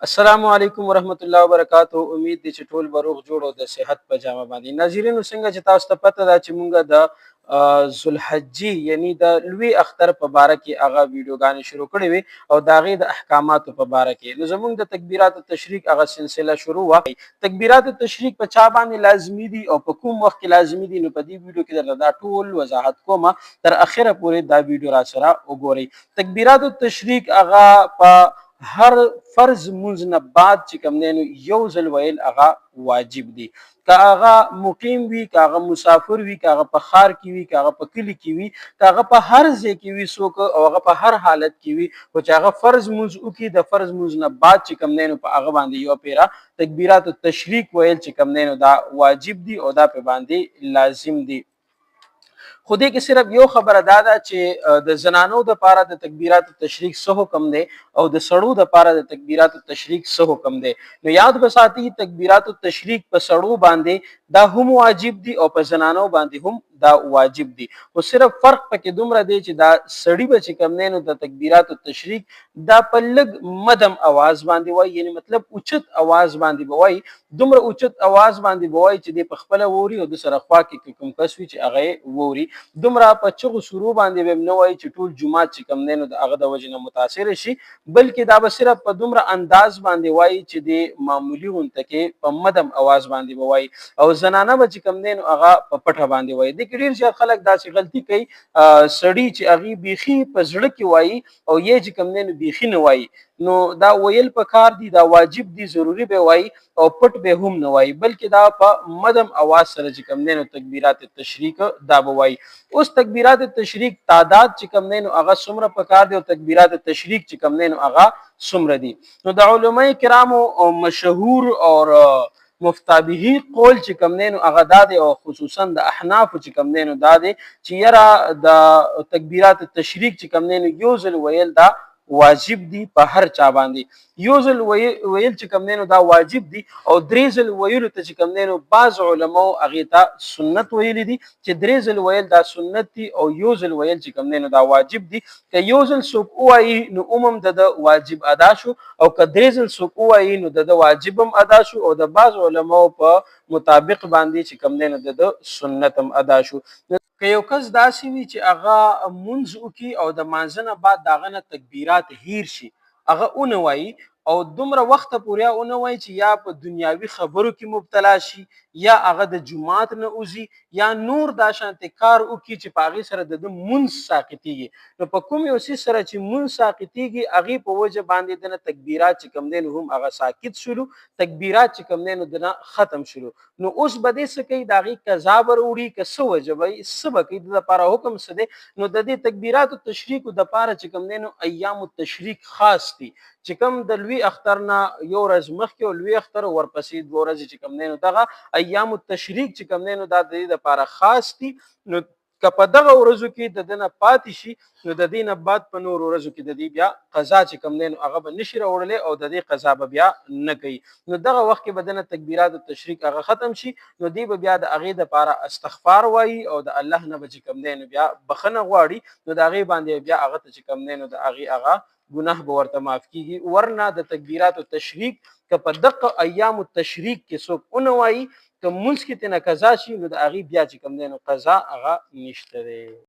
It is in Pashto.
السلام علیکم ورحمت الله وبرکاتہ. امید دي چې ټول به روغ جوړ او د صحت په جامه باندې. ناظرینو څنګه چې تاسو ته پته ده چې مونږ د ذوالحجې یعنی د لوی اختر په باره کې هغه ویډیوګانې شروع کړې وي او د هغې د احکاماتو په باره کې. نو زمونږ د تکبیرات التشریق هغه سلسله شروع وه. تکبیرات التشریق په چا باندې لازمي دي او په کوم وخت کې لازمي دي، نو په دې ویډیو کې درته دا ټول وضاحت کومه. تر اخره پورې دا ویډیو را سره وګورئ. تکبیرات التشریق هغه په هر فرض مونځ نه بعد چې کوم دی نو یو ځل ویل هغه واجب دي. که هغه مقیم وي، که هغه مسافر وي، که هغه په ښار کې وي، که هغه په کلي کې وي، که هغه په هر ځای کې وي څوک او هغه په هر حالت کې وي، خو چې هغه فرض مونځ وکړي د فرض مونځ نه بعد چې کوم دی نو په هغه باندې یو پیره تکبیرات التشریق ویل چې کوم دی نو دا واجب دي او دا په باندې لازم دي. خو دې کې صرف یو خبره دا ده چې د زنانو د پاره د تکبیرات التشریق څه حکم دی او د سړو د پاره د تکبیرات التشریق څه حکم دی. نو یاد بساتئ تکبیرات التشریق په سړو باندې دا هم واجب دي او په زنانو باندې هم دا واجب دي. خو صرف فرق پکې دومره دی چې دا سړی به چې کوم دی نو د تکبیرات التشریق دا په لږ مدم اواز باندې وایي، یعنی مطلب اوچت اواز باندې به وایي، دومره اوچت اواز باندې به وایي چې دی په خپله ووري او د سره خوا کې کوم کس وي چې هغه یې ووري. دومره په چغو سرو باندې به نه وایي چې ټول جومات چې کوم دی نو د هغه د وجې نه متاثره شي، بلکې دا به صرف په دومره انداز باندې وایي چې د معمولي غونته کې په مدم اواز باندې به وایي. او زنانه به چې کوم دی نو هغه په پټه باندې وایي. دې کې ډېر زیات خلک داسې غلطي کوي، سړي چې هغې بیخي په زړه کې وایي او یې چې کوم دی نو بیخي نه وایي، نو دا ویل پکار دي، دا واجب دي، ضروري به وایي او پټ به هم نه وایي، بلکې دا په مدم اواز سره چې کوم دی نو تکبیرات التشریق دا به وایي. اوس تکبیرات التشریق تعداد چې کوم دی نو هغه څومره پکار دی او تکبیرات التشریق چې کوم دی نو هغه څومره دي. نو د علماء کرامو مشهور اور مفتابهی قول چې کوم دی نو هغه دا دی او خصوصا د احنافو چې کوم دی نو دا دی چې یاره د تکبیرات التشریق چې کوم دی نو یو ځل ویل دا واجب دي په هر چا باندې. یو ځل ویل چې کوم دی نو دا واجب دي او درې ځل ویلو ته چې کوم دی نو بعض علماو هغې ته سنت ویلي دي چې درې ځل ویل دا سنت دي او یو ځل ویل چې کوم دی نو دا واجب دي. که یو ځل څوک ووایي نو هم د واجب ادا شو او که درې ځل څوک ووایي نو د واجب هم ادا شو او د بعض علماو په مطابق باندې چې کوم دی نو د سنت هم ادا شو. که یو کس داسې وي چې هغه مونځ وکړي او د مانځه نه بعد د هغه نه تکبیرات هیر شي، هغه ونه وایي او دومره وخته پورې ونه وایي چې یا په دنیاوي خبرو کې مبتلا شي یا هغه د جومات نه وځي یا نور دا شانتې کار وکړي چې په هغې سره د ده مونځ ساقطېږي. نو په کوم یو څیز سره چې مونځ ساقطېږي هغې په وجه باندې د نه تکبیرات چې کوم دی نو هم هغه ساقط شولو، تکبیرات چې کوم دی نو د نه ختم شولو. نو اوس به دې څه کوي، د هغې قضا به راوړي که څه وجه به څه به کوي، د دپاره حکم څه دی. نو د دې تکبیرات التشریقو دپاره چې کوم دی نو ایام التشریق خاص دي، چې کوم د لوی اختر نه یو ورځ مخکې او لوی اختر ورپسې 2 ورځې چې کوم دی نو دغه ایام التشریق چې کوم دی نو دا د دې دپاره خاص دي. نو که په دغه ورځو کې د ده نه پاتې شي نو د دې نه بعد په نورو ورځو کې د دې بیا قضا چې کوم دی نو هغه به نشي راوړلی او د دې قضا به بیا نه کوي. نو دغه وخت کې به د نه تکبیرات التشریق هغه ختم شي، نو دی به بیا د هغې دپاره استغفار وایي او د الله نه به چې کوم دی نو بیا بخښنه غواړي. نو د هغې باندې بیا هغه ته چې کوم دی نو د هغې هغه ګناه به ورته معاف کیږي. ورنه د تکبیرات التشریق که په دغه ایام التشریق کې څوک ونه وایي، که مونځ کې ترې نه قضا شي نو د هغې بیا چې کوم دی نو قضا هغه نشته دی.